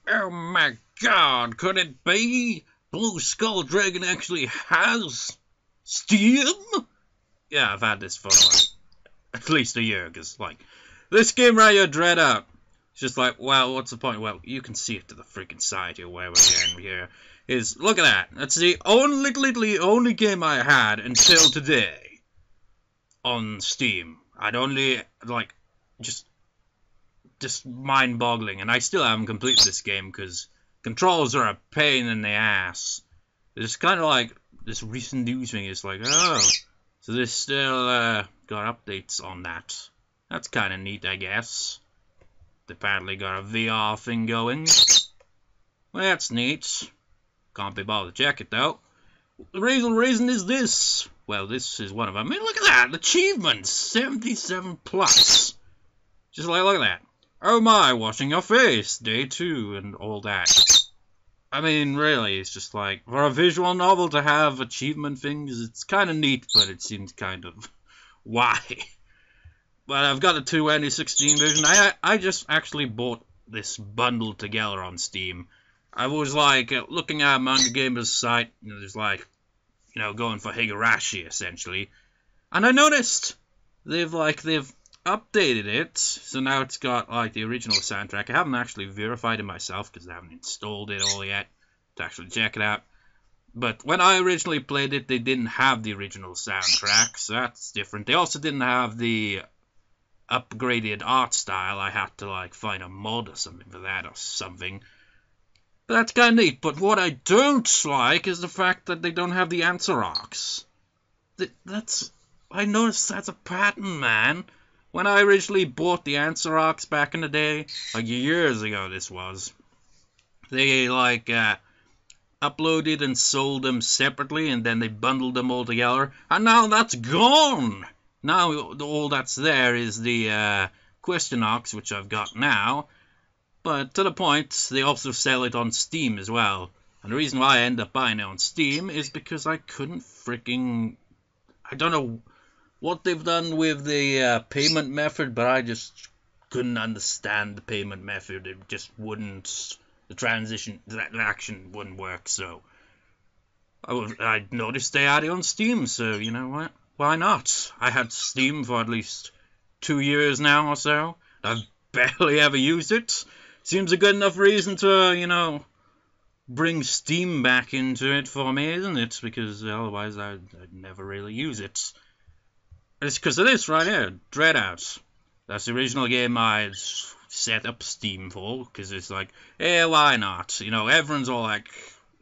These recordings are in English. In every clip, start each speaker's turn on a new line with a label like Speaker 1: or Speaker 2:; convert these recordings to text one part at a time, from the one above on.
Speaker 1: Oh my god, could it be? Blue Skull Dragon actually has Steam? Yeah, I've had this for like at least a year, because like this game right here, Dread Out. It's just like, well, what's the point? Well, you can see it to the freaking side here, where we're getting here. Is look at that. That's the only game I had until today on Steam. I'd only like just mind-boggling, and I still haven't completed this game because controls are a pain in the ass. It's kind of like this recent news thing is like, oh, so they still got updates on that. That's kind of neat, I guess. They apparently got a VR thing going. Well, that's neat. Can't be bothered to check it though. The reason is this. Well, this is one of them. I mean, look at that, achievements, 77 plus. Just like, look at that. Oh my, washing your face, day 2, and all that. I mean, really, it's just like, for a visual novel to have achievement things, it's kind of neat, but it seems kind of, why? But I've got the 2016 version. I just actually bought this bundle together on Steam. I was like, looking at Manga Gamer's site, and there's like, you know, going for Higurashi, essentially. And I noticed, they've updated it, so now it's got like the original soundtrack. I haven't actually verified it myself because I haven't installed it all yet to actually check it out. But when I originally played it, they didn't have the original soundtrack, so that's different. They also didn't have the upgraded art style. I had to like find a mod or something for that or something. But that's kind of neat. But what I don't like is the fact that they don't have the answer arcs. I noticed that's a pattern, man. When I originally bought the answer arcs back in the day, like years ago this was, they like uploaded and sold them separately, and then they bundled them all together, and now that's gone. Now all that's there is the question arcs, which I've got now, but to the point, they also sell it on Steam as well. And the reason why I end up buying it on Steam is because I couldn't freaking, I don't know what they've done with the payment method, but I just couldn't understand the payment method. It just wouldn't, the action wouldn't work, so I noticed they had it on Steam, so you know what, why not? I had Steam for at least 2 years now or so. I've barely ever used it. Seems a good enough reason to, you know, bring Steam back into it for me, isn't it? Because otherwise I'd never really use it. It's because of this right here, Dread Out. That's the original game I set up Steam for, because it's like, hey, why not? You know, everyone's all like,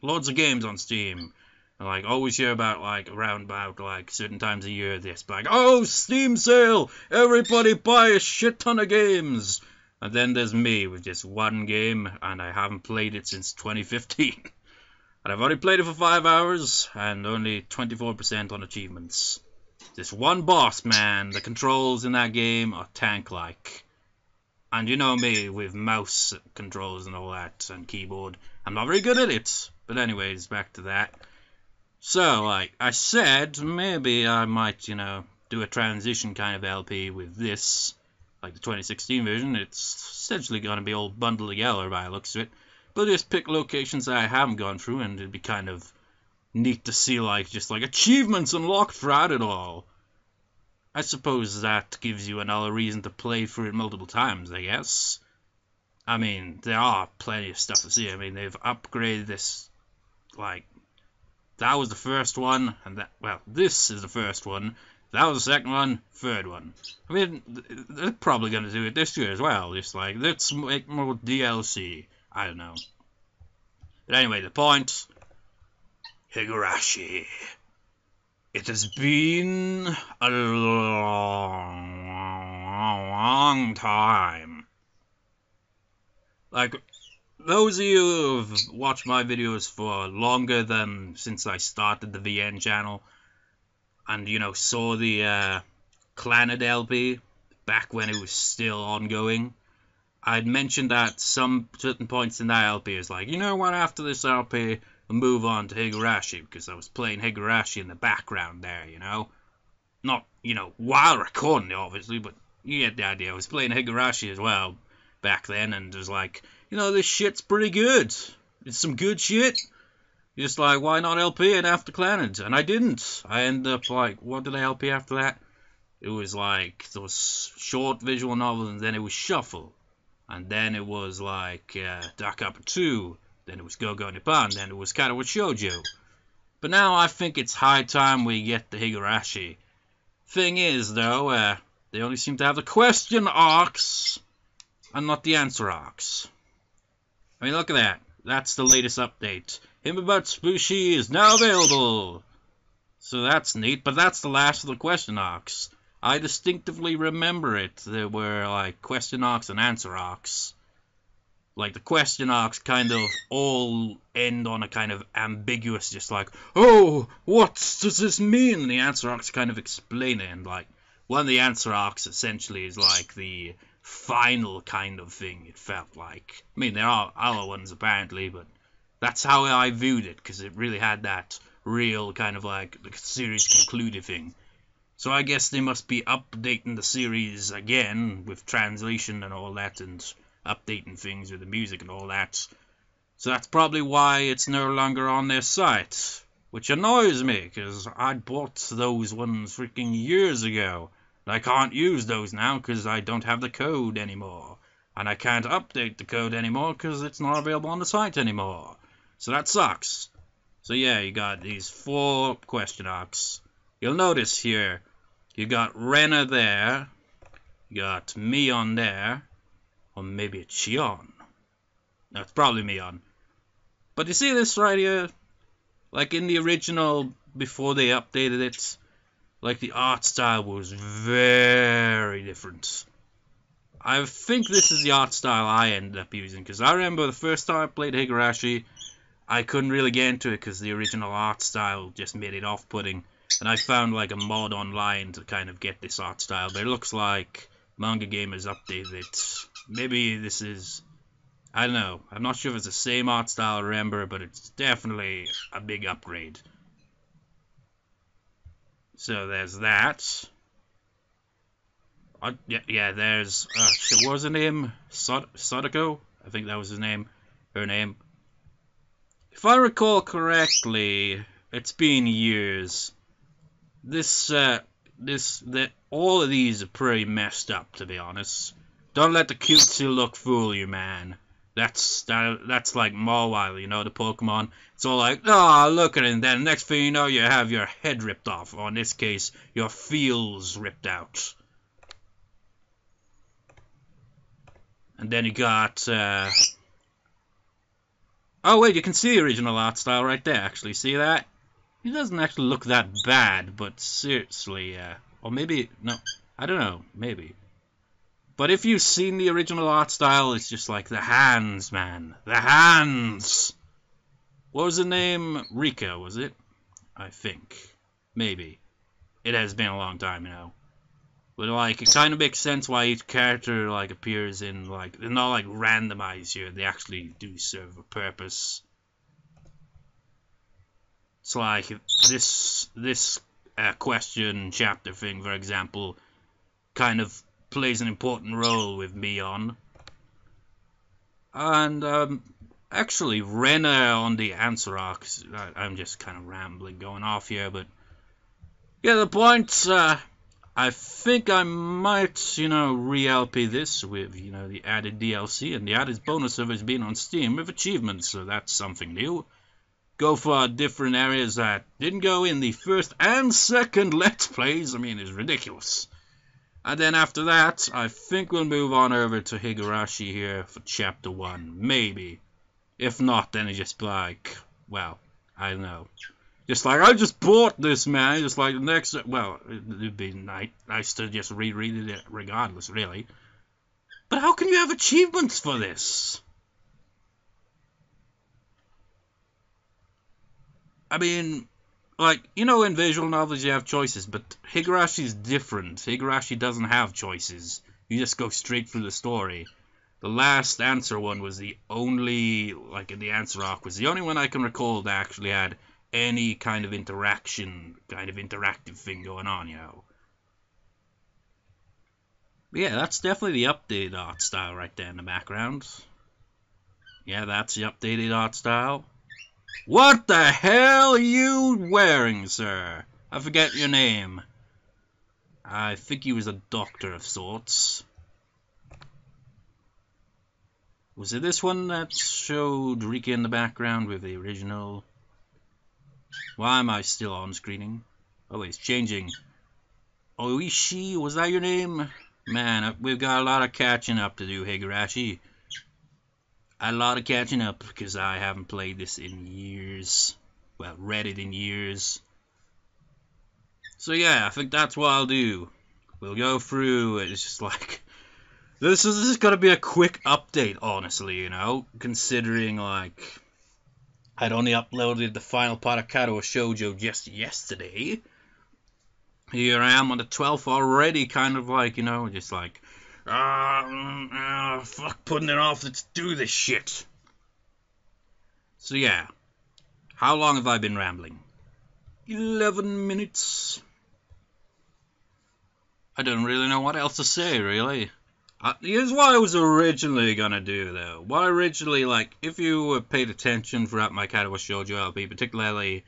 Speaker 1: loads of games on Steam. And like, always hear about, like, around about, like, certain times a year, this, like, oh, Steam sale! Everybody buy a shit ton of games! And then there's me with just one game, and I haven't played it since 2015. And I've only played it for 5 hours, and only 24% on achievements. This one boss, man, the controls in that game are tank-like. And you know me, with mouse controls and all that, and keyboard, I'm not very good at it. But anyways, back to that. So, like I said, maybe I might, you know, do a transition kind of LP with this. Like the 2016 version, it's essentially going to be all bundled together by the looks of it. But just pick locations that I haven't gone through, and it'd be kind of neat to see, like, just like achievements unlocked throughout it all. I suppose that gives you another reason to play through it multiple times, I guess. I mean, there are plenty of stuff to see. I mean, they've upgraded this, like, that was the first one, and that, well, this is the first one. That was the second one, third one. I mean, they're probably going to do it this year as well. Just like, let's make more DLC. I don't know. But anyway, the point. Higurashi. It has been a long time. Like, those of you who've watched my videos for longer than since I started the VN channel, and, you know, saw the Clannad LP back when it was still ongoing, I'd mentioned at some certain points in that LP, it's like, you know what, after this LP, I'll move on to Higurashi, because I was playing Higurashi in the background there, you know? Not, you know, while recording it, obviously, but you get the idea. I was playing Higurashi as well back then, and it was like, you know, this shit's pretty good. It's some good shit. Just like, why not LP it after Clannad? And I didn't. I ended up like, what did I LP after that? It was like those short visual novels, and then it was Shuffle. And then it was like Dark Upper 2. Then it was Go-Go Nippon. Then it was Katawa Shoujo. But now I think it's high time we get the Higurashi. Thing is, though, they only seem to have the question arcs and not the answer arcs. I mean, look at that. That's the latest update. Himabutsubushi is now available. So that's neat, but that's the last of the question arcs. I distinctively remember it. There were like question arcs and answer arcs. Like the question arcs kind of all end on a kind of ambiguous, just like, oh, what does this mean? And the answer arcs kind of explain it. And like one of the answer arcs essentially is like the final kind of thing, it felt like. I mean, there are other ones apparently, but that's how I viewed it, because it really had that real kind of like the series concluded thing. So I guess they must be updating the series again with translation and all that, and updating things with the music and all that. So that's probably why it's no longer on their site, which annoys me, because I bought those ones freaking years ago. And I can't use those now because I don't have the code anymore. And I can't update the code anymore because it's not available on the site anymore. So that sucks. So yeah, you got these 4 question arcs. You'll notice here, you got Rena there, you got Mion there, or maybe it's Shion. No, it's probably Mion. But you see this right here? Like in the original, before they updated it, like the art style was very different. I think this is the art style I ended up using, because I remember the first time I played Higurashi, I couldn't really get into it because the original art style just made it off-putting. And I found like a mod online to kind of get this art style, but it looks like Manga Gamer's updated it. Maybe this is, I don't know, I'm not sure if it's the same art style I remember, but it's definitely a big upgrade. So there's that. Yeah, there's, what was her name? Sadako? I think that was his name, her name. If I recall correctly, it's been years. All of these are pretty messed up, to be honest. Don't let the cutesy look fool you, man. That's like Mawile, you know, the Pokemon. It's all like, oh, look at it, and then next thing you know, you have your head ripped off, or in this case, your feels ripped out. And then you got, oh wait, you can see the original art style right there, actually, see that? It doesn't actually look that bad, but seriously, or maybe, no, I don't know, maybe. But if you've seen the original art style, it's just like the hands, man. The hands! What was the name? Rika, was it? I think. Maybe. It has been a long time now. But, like, it kind of makes sense why each character, like, appears in, like, they're not, like, randomized here. They actually do serve a purpose. It's like, this question chapter thing, for example, kind of plays an important role with Mion. And, actually, Rena on the answer arcs, I'm just kind of rambling, going off here, but, yeah, the point, I think I might, you know, re-LP this with, you know, the added DLC and the added bonus of it being on Steam with achievements, so that's something new. Go for different areas that didn't go in the first and second Let's Plays. I mean, it's ridiculous. And then after that, I think we'll move on over to Higurashi here for Chapter 1. Maybe. If not, then it's just like, well, I don't know. Just like, I just bought this, man. Just like, the next, well, it'd be nice to just reread it regardless, really. But how can you have achievements for this? I mean, like, you know, in visual novels you have choices, but Higurashi's different. Higurashi doesn't have choices. You just go straight through the story. The last answer one was the only, like, in the answer arc, was the only one I can recall that actually had any kind of interaction, kind of interactive thing going on, you know. But yeah, that's definitely the updated art style right there in the background. Yeah, that's the updated art style. What the hell are you wearing, sir? I forget your name. I think he was a doctor of sorts. Was it this one that showed Rika in the background with the original? Why am I still on screening? Oh, it's changing. Oishi, was that your name? Man, we've got a lot of catching up to do, Higurashi. A lot of catching up because I haven't played this in years. Well, read it in years. So yeah, I think that's what I'll do. We'll go through. It's just like this is gonna be a quick update, honestly. You know, considering like I'd only uploaded the final part of Katawa Shoujo just yesterday. Here I am on the 12th already, kind of like, you know, just like, fuck putting it off, let's do this shit. So yeah, how long have I been rambling? 11 minutes. I don't really know what else to say, really. Here's what I was originally gonna do, though. What originally, like, if you paid attention throughout my Katawa Shoujo LP, particularly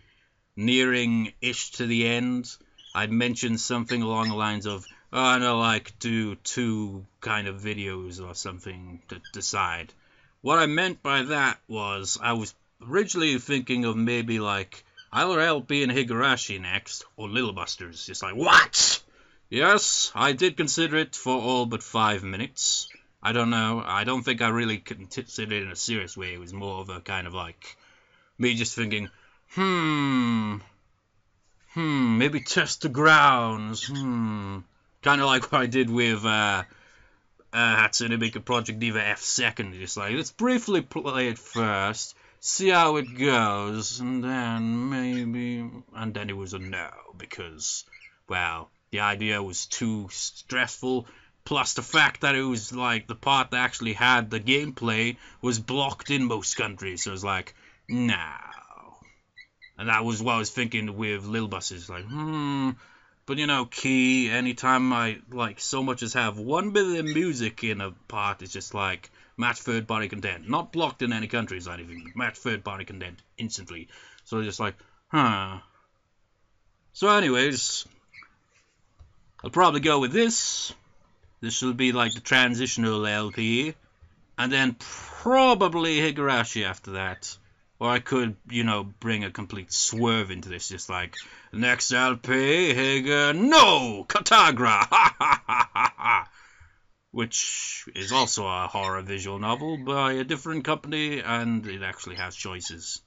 Speaker 1: nearing-ish to the end, I'd mentioned something along the lines of, oh, I know, like, do 2 kind of videos or something to decide. What I meant by that was, I was originally thinking of maybe, like, either LP and Higurashi next, or Little Busters. Just like, what? Yes, I did consider it for all but 5 minutes. I don't know, I don't think I really considered it in a serious way. It was more of a kind of like, me just thinking, maybe test the grounds, kind of like what I did with Hatsune Miku Project Diva F2nd, just like, let's briefly play it first, see how it goes, and then it was a no, because, well, the idea was too stressful, plus the fact that it was like the part that actually had the gameplay was blocked in most countries, so it was like, no. And that was what I was thinking with Lil Buses, like, but you know, key, anytime I, like, so much as have one bit of the music in a part, it's just like, match third-party content. Not blocked in any countries or anything, match third-party content instantly. So just like, So anyways, I'll probably go with this. This will be like the transitional LP. And then probably Higurashi after that. Or I could, you know, bring a complete swerve into this, just like, next LP, no! Katagra! Ha ha ha ha ha! Which is also a horror visual novel by a different company, and it actually has choices.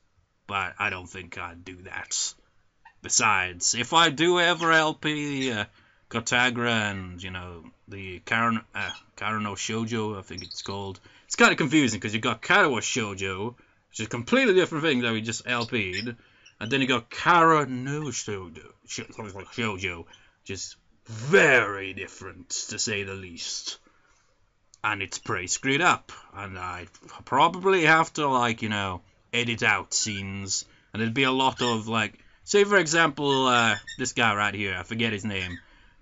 Speaker 1: But I don't think I'd do that. Besides, if I do ever LP Katagra and, you know, the Karano Shoujo, I think it's called, it's kind of confusing, because you got Katawa Shoujo, which is a completely different thing that we just LP'd, and then you got Karano Shoujo, which is very different, to say the least. And it's pretty screwed up, and I'd probably have to, like, you know, edit out scenes, and there'd be a lot of, like, say for example, this guy right here, I forget his name,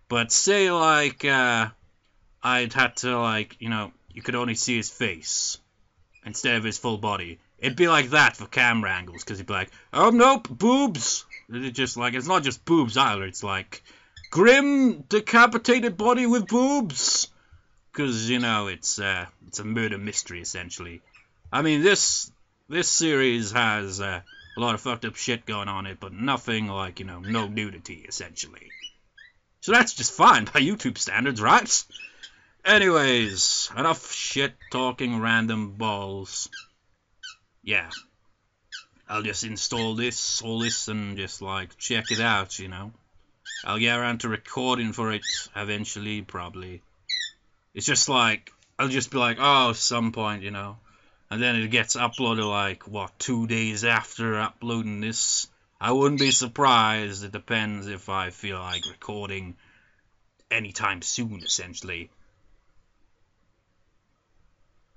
Speaker 1: but say, like, I'd had to, like, you know, you could only see his face, instead of his full body. It'd be like that for camera angles, because he'd be like, oh, nope, boobs! It's just like, it's not just boobs either, it's like, grim, decapitated body with boobs! Because, you know, it's a murder mystery, essentially. I mean, this series has a lot of fucked up shit going on in it, but nothing like, you know, no nudity, essentially. So that's just fine by YouTube standards, right? Anyways, enough shit talking random balls. Yeah, I'll just install this, all this, and just, like, check it out, you know. I'll get around to recording for it eventually, probably. It's just like, I'll just be like, oh, some point, you know. And then it gets uploaded, like, what, 2 days after uploading this? I wouldn't be surprised. It depends if I feel like recording anytime soon, essentially.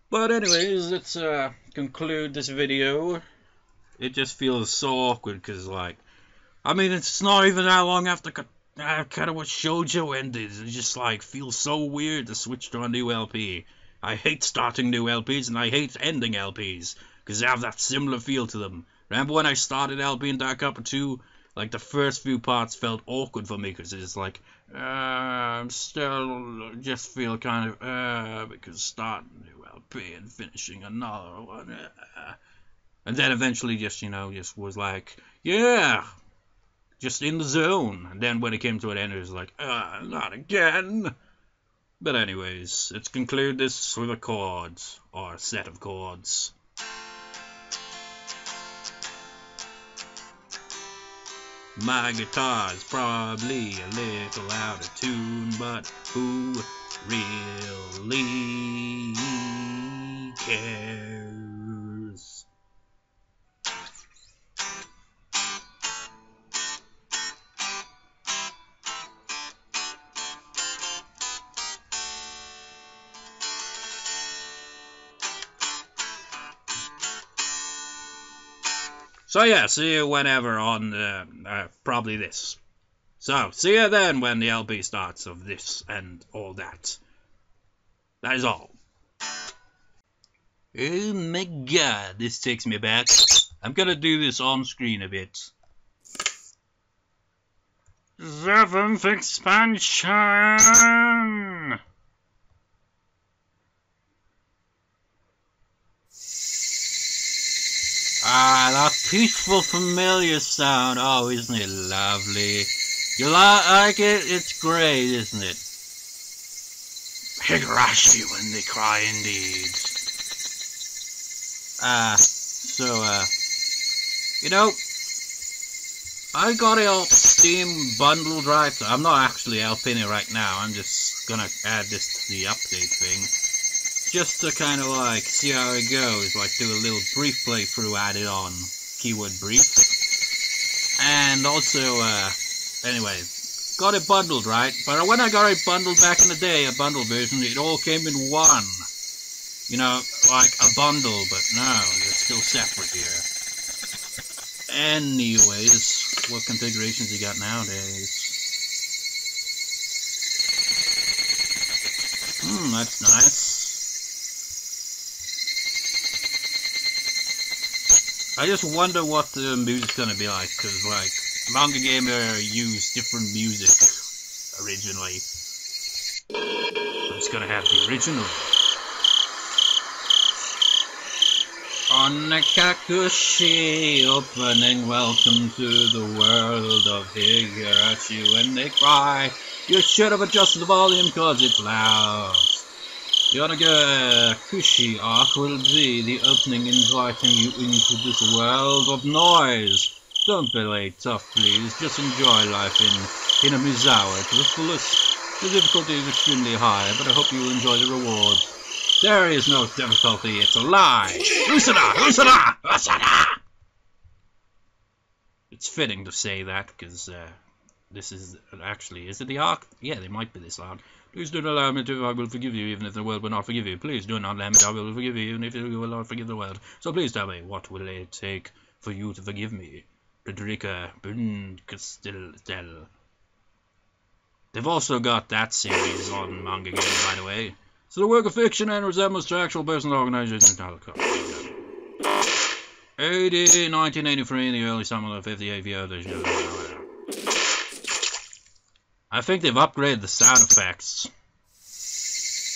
Speaker 1: But anyways, let's conclude this video. It just feels so awkward because, like, I mean, it's not even that long after Katawa Shoujo ended. It just, like, feels so weird to switch to a new LP. I hate starting new LPs and I hate ending LPs because they have that similar feel to them. Remember when I started LP in Dark Copper 2? Like, the first few parts felt awkward for me because it's like, I'm still just feel kind of, because starting a new LP and finishing another one. And then eventually just, just was like, yeah, just in the zone. And then when it came to an end, it was like, not again. But anyways, let's conclude this with a chord, or a set of chords. My guitar's probably a little out of tune, but who really cares? So yeah, see you whenever on probably this. So, see you then when the LP starts of this and all that. That is all. Oh my god, this takes me back. I'm gonna do this on screen a bit. 7th expansion! Ah, that peaceful, familiar sound. Oh, isn't it lovely? You like it? It's great, isn't it? Higurashi when they cry indeed. I got it Steam bundled, right? I'm not actually helping it right now. I'm just gonna add this to the update thing. Just to kind of like see how it goes, like do a little brief playthrough added on, keyword brief. And also, anyway, got it bundled, right? But when I got it bundled back in the day, a bundle version, it all came in one. You know, like a bundle, but no, they're still separate here. Anyways, what configurations you got nowadays? That's nice. I just wonder what the music's gonna be like, because, like, Manga Gamer used different music originally. I'm just gonna have the original. On the Kakushi opening, welcome to the world of Higurashi. When they cry, you should have adjusted the volume, cause it's loud. The Onagakushi arc will be the opening, inviting you into this world of noise. Don't be late, tough please, just enjoy life in Hinamizawa to the fullest. The difficulty is extremely high, but I hope you enjoy the reward. There is no difficulty, it's a lie! Usada! Usada! Usada! It's fitting to say that, because this is actually, is it the arc? Yeah, they might be this loud. Please do not allow me to, I will forgive you, even if the world will not forgive you. Please do not allow me, I will forgive you, even if you will not forgive the world. So please tell me, what will it take for you to forgive me? Frederica Bundkastel. They've also got that series on Manga Game, by the way. So the work of fiction and resembles to actual personal organizations. 1983, the early summer of 58 years. I think they've upgraded the sound effects.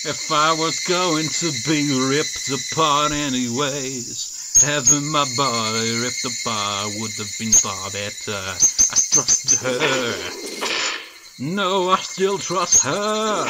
Speaker 1: If I was going to be ripped apart anyways, having my body ripped apart would have been far better. I trusted her. No, I still trust her.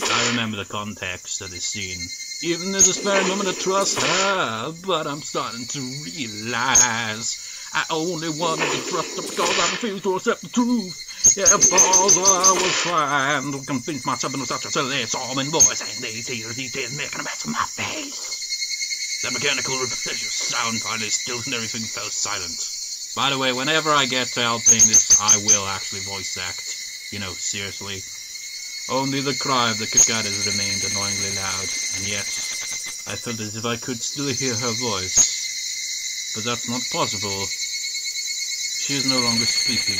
Speaker 1: I remember the context of this scene. Even in this very moment I trust her, but I'm starting to realize I only wanted to trust her because I refused to accept the truth. Yeah, because I was trying to convince myself in such a silly, sobbing voice, and these tears making a mess of my face. The mechanical repetitious sound finally stilled and everything fell silent. By the way, whenever I get to helping this, I will actually voice act. You know, seriously. Only the cry of the cicadas remained annoyingly loud, and yet I felt as if I could still hear her voice. But that's not possible. She is no longer speaking.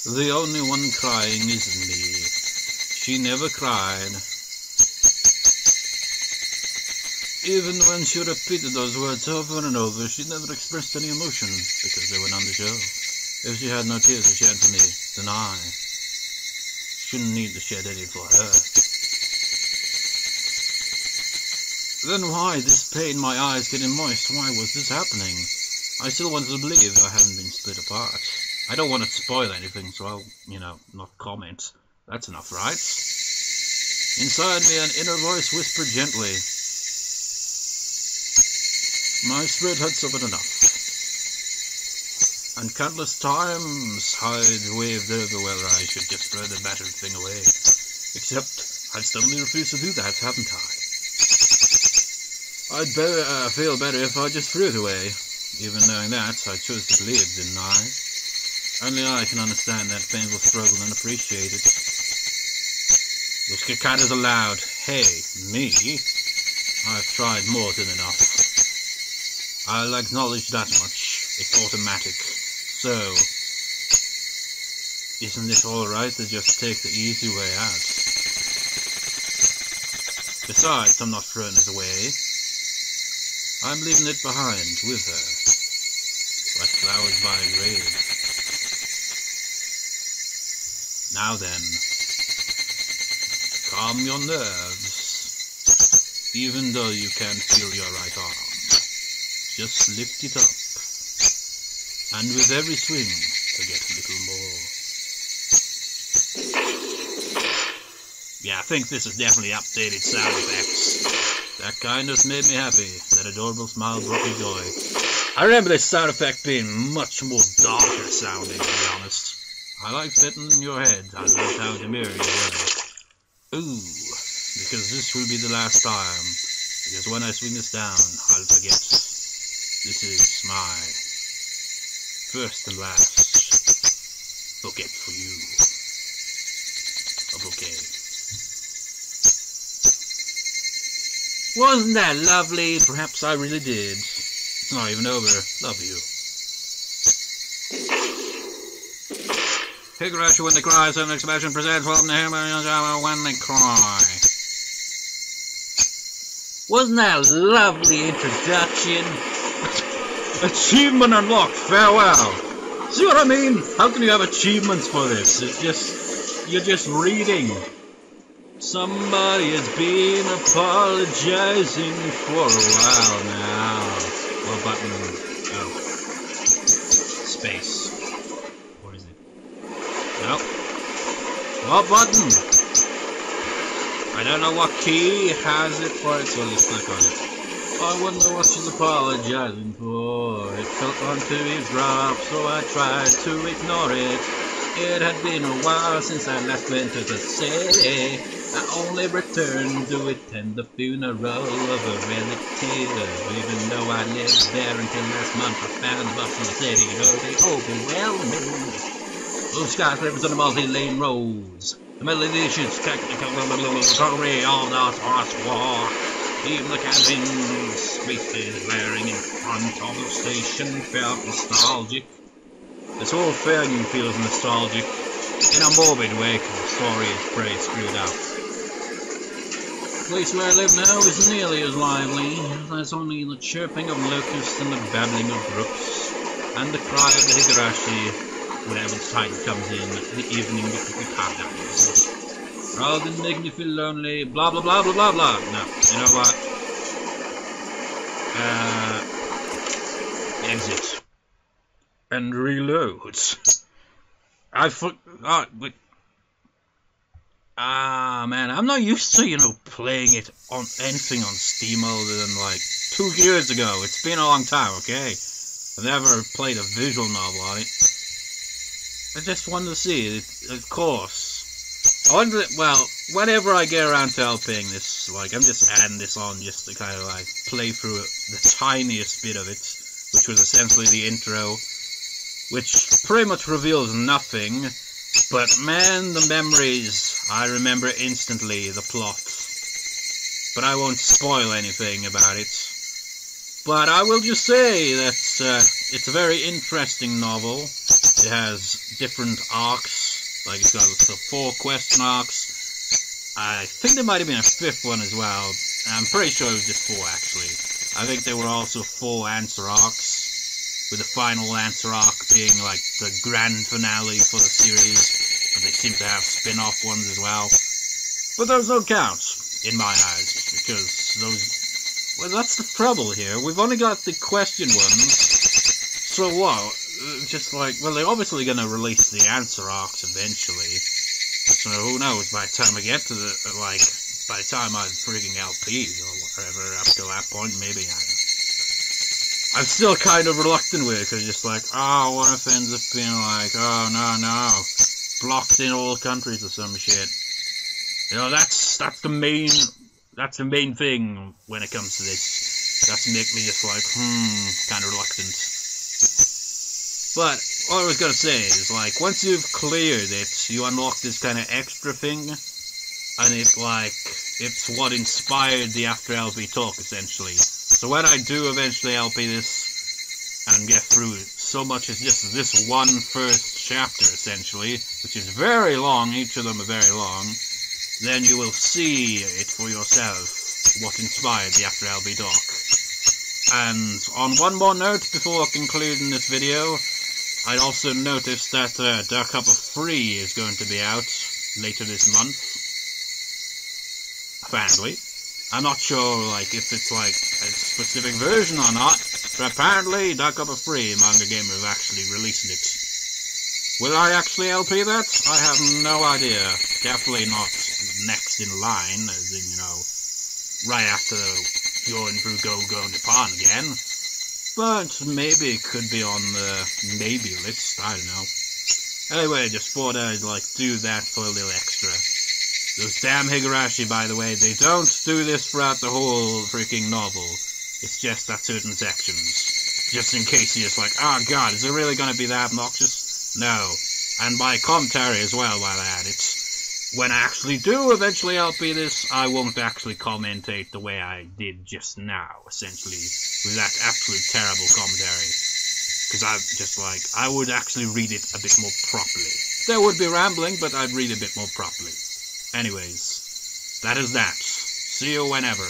Speaker 1: The only one crying is me. she never cried. Even when she repeated those words over and over, she never expressed any emotion, because they were none to show. If she had no tears to shed for me, then I shouldn't need to shed any for her. Then why this pain, my eyes getting moist? Why was this happening? I still wanted to believe I hadn't been split apart. I don't want to spoil anything, so I'll, not comment. That's enough, right? Inside me, an inner voice whispered gently. My spirit had suffered enough. And countless times I'd waved over whether I should just throw the battered thing away. Except I'd stubbornly refused to do that, haven't I? I'd feel better if I just threw it away. Even knowing that, I chose to believe, didn't I? Only I can understand that painful struggle and appreciate it. The cat is allowed. Hey, me? I've tried more than enough. I'll acknowledge that much. It's automatic. So, isn't it alright to just take the easy way out? Besides, I'm not throwing it away. I'm leaving it behind with her, like flowers by a grave. Now then, calm your nerves, even though you can't feel your right arm. Just lift it up, and with every swing, forget a little more. Yeah, I think this is definitely updated sound effects. That kind of made me happy. That adorable smile brought me joy. I remember this sound effect being much more darker sounding, to be honest. I liked betting in your head. I loved how demure you were. Ooh, because this will be the last time. Because when I swing this down, I'll forget. This is my first and last bouquet for you. A bouquet. Wasn't that lovely? Perhaps I really did. It's not even over. Love you. Higurashi when they cry, so next expression presents welcome to him when they cry. Wasn't that a lovely introduction? Achievement unlocked, farewell. See what I mean? How can you have achievements for this? It's just, you're just reading. Somebody has been apologizing for a while now. What button? Oh. Space. What is it? Nope. What button? I don't know what key has it for it, so I'll just click on it. I wonder what she's apologizing for. It felt on to eavesdrop, so I tried to ignore it. It had been a while since I last went to the city. I only returned to attend the funeral of a relative. Even though I lived there until last month, I found the bus in the city. They overwhelmed me. Blue skyscrapers on the multi-lane roads. The malicious technical recovery of the Toss War. Even the cabin's spaces blaring in front of the station felt nostalgic. This whole thing feels nostalgic in a morbid way because the story is pretty screwed up. The place where I live now isn't nearly as lively. There's only the chirping of locusts and the babbling of brooks, and the cry of the Higurashi whenever the tide comes in the evening before the countdowns. Rather than make me feel lonely, blah blah blah blah blah blah. No, you know what? Exit. And reloads. I forgot. Man, I'm not used to, playing it on anything on Steam other than like 2 years ago. It's been a long time, okay? I've never played a visual novel on it. I just wanted to see it, of course. I wonder, well, whenever I get around to helping this, like, I'm just adding this on just to kind of like play through the tiniest bit of it, which was essentially the intro, which pretty much reveals nothing. But man, the memories, I remember instantly the plot. But I won't spoil anything about it. But I will just say that it's a very interesting novel. It has different arcs, like it's got the 4 question arcs, I think there might have been a fifth one as well. I'm pretty sure it was just 4 actually. I think there were also 4 answer arcs, with the final answer arc being like the grand finale for the series, but they seem to have spin-off ones as well. But those don't count, in my eyes, because those... Well, that's the trouble here. We've only got the question ones, so what? Just like, well, they're obviously going to release the answer arcs eventually, so who knows, by the time I get to the, like, by the time I freaking LP or whatever, up to that point, maybe I'm still kind of reluctant with it, because just like, oh, what if it ends up being like, oh, no, blocked in all countries or some shit. You know, that's the main thing when it comes to this. That's make me just like, kind of reluctant. But all I was gonna say is, like, once you've cleared it, you unlock this kind of extra thing, and it's what inspired the After LP talk, essentially. So when I do eventually LP this and get through so much as just this one first chapter, essentially, which is very long, each of them are very long, then you will see it for yourself, what inspired the After LP talk. And on one more note before concluding this video, I also noticed that Dark Copper 3 is going to be out later this month. Apparently. I'm not sure, like, if it's, like, a specific version or not, but apparently Dark Copper 3, Manga Gamer, have actually released it. Will I actually LP that? I have no idea. Definitely not next in line, as in, you know, right after going through Go Nippon again. But maybe it could be on the maybe list, I don't know. Anyway, just thought I'd, like, do that for a little extra. Those damn Higurashi, by the way, they don't do this throughout the whole freaking novel. It's just at certain sections. Just in case you're just like, oh god, is it really gonna be that obnoxious? No. And by commentary as well, while at it. When I actually do eventually LP this, I won't actually commentate the way I did just now, essentially, with that absolute terrible commentary. Because I would actually read it a bit more properly. There would be rambling, but I'd read a bit more properly. Anyways, that is that. See you whenever.